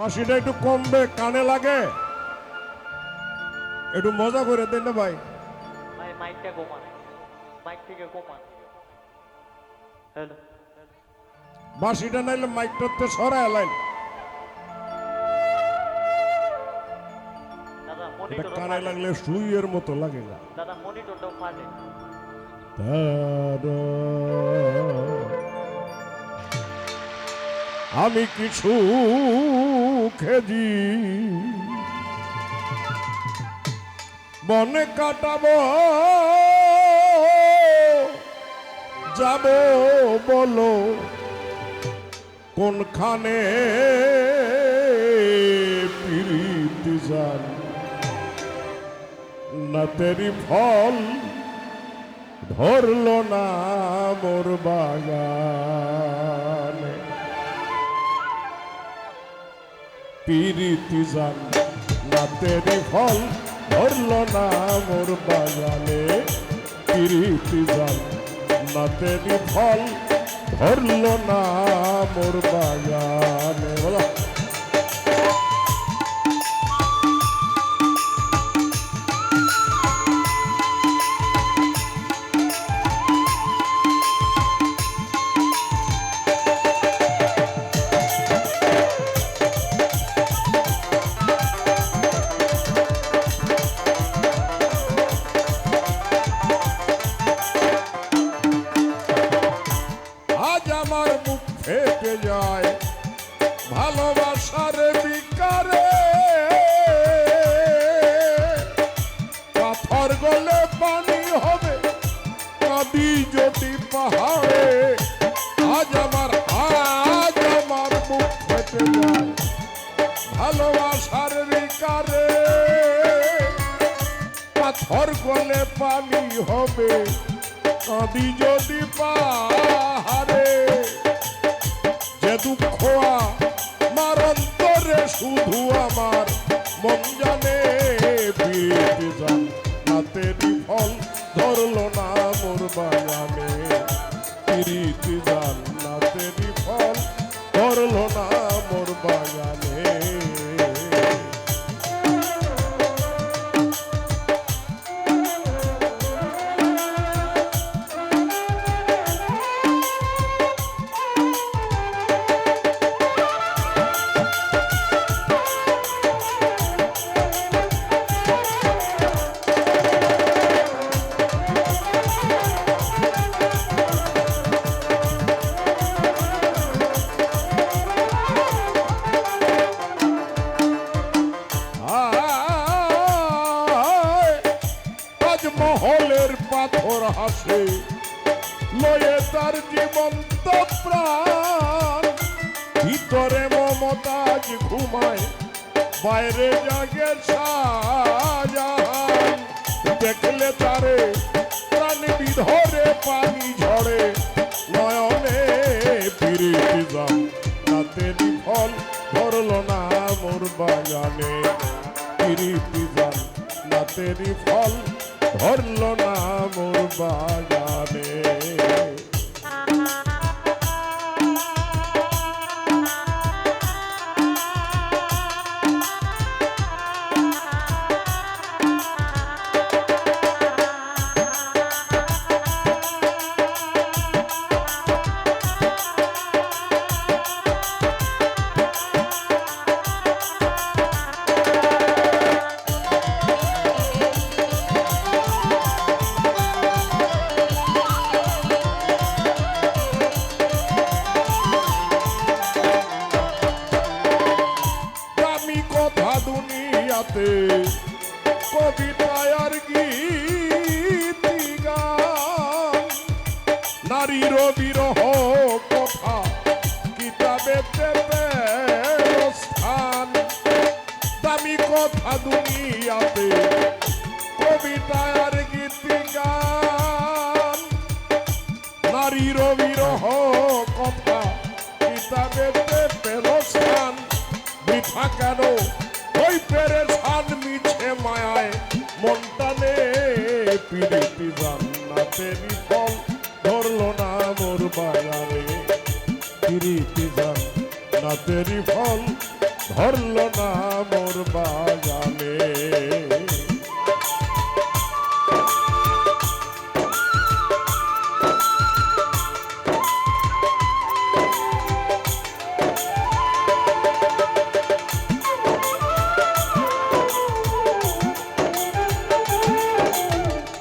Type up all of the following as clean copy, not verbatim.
বাঁশিটা একটু কমবে, কানে লাগে, একটু মজা করে দেন না ভাই। ভাই মাইকটা কমান, মাইক থেকে কমান। হ্যালো, বাঁশিটা নাইলে মাইকটাতে সরায় এলাইন, দাদা এটা মনিটর কানে লাগলে সুইয়ের মতো লাগে না। দাদা মনিটরটাও ফাটে। আমি কিছু খেজি বনে কাটাবো, যাব বলো কোনখানে প্রীতি জান না তেরি ফল ধরলো না মোর বাগানে। প্রীতি জান না তেরি ফল ধরলো না মোর বাগানে। প্রীতি জান না তেরি ফল ধরলো না মোর বাগানে। বলো আমার মুখ ফেটে যায় ভালোবাসার বিকারে, পাথর গলে পানি হবে নদী যদি পাহাড়ে। আজ আমার মুখ ফেটে যায় ভালোবাসার বিকারে, পাথর গলে পানি হবে নদী যদি পাহাড়ে। যে দুঃখ আমার অন্তরে শুধু আমার মন জানে। প্রীতি জান না তেরি ফল ধরলো না মোর বাগানে। প্রীতি জান না তেরি ফল ধরলো না মোর বাগানে। মহলের পাথর হাসে লয়ে তার জীবন্ত প্রাণ। ভিতরে মমতাজ ঘুমায় বাইরে জাগে শাহজাহান। দেখলে তারে প্রাণ বিধরে পানি ঝরে নয়নে। প্রীতি জান না তেরি ফল ধরলো না মোর বাগানে। প্রীতি জান না তেরি ফল ধরলো না মোর বাগানে। দুনিয়াতে কবিতায় আর গীতি গান, নারীর বিরহ কথা কিতাবেতে স্থান। দামি কথা দুনিয়াতে কবিতায় আর গীতি গান, নারীর বিরহ কথা কিতাবেতে স্থান। বৃথা কেন ওই পেরেশান মিছে মায়ায় মনটা নে। প্রীতি জান না তেরি ফল ধরলো না মোর বাগানে। প্রীতি জান না তেরি ফল ধরল না মোর বাগানে।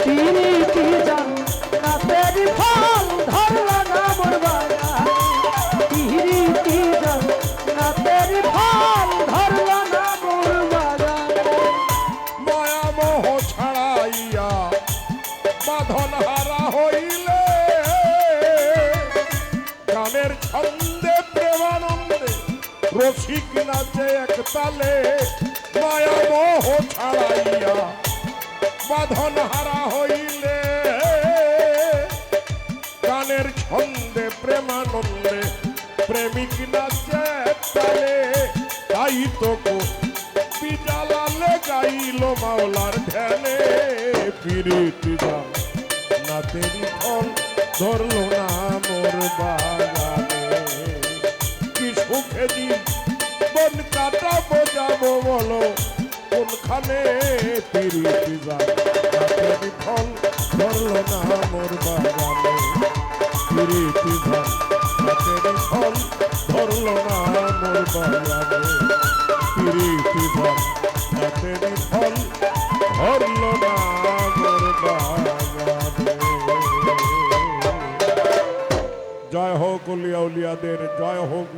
পিরিতি জান্নাতের ফল ধরল না মোর বাগানে। পিরিতি জান্নাতের ফল ধরল না মোর বাগানে। মায়া মোহ ছাড়াইয়া বাঁধন হারা হইলে গানের ছন্দে প্রেমানন্দে রসিক নাচে এক তালে। মায়া মোহ ছাড়াইয়া বাঁধন হারা হইলে গানের ছন্দে প্রেমানন্দে প্রেমিক নাচে এক তালে। তাই তো বিজালালে গাইল মাওলার ধ্যানে। পিরিতি জান না তেরি ফল ধরল না মোর বাগানে। কি সুখে জীবন কাটাবো যাবো বলো কোনখানে। পিরিতি জান না তেরি ফল ধরল না মোর বাগানে। পিরিতি জান না তেরি ফল ধরল না মোর বাগানে। পিরিতি জান না তেরি ফল ধরল না মোর বাগানে। জয় হোক উলিয়া উলিয়াদের, জয় হোক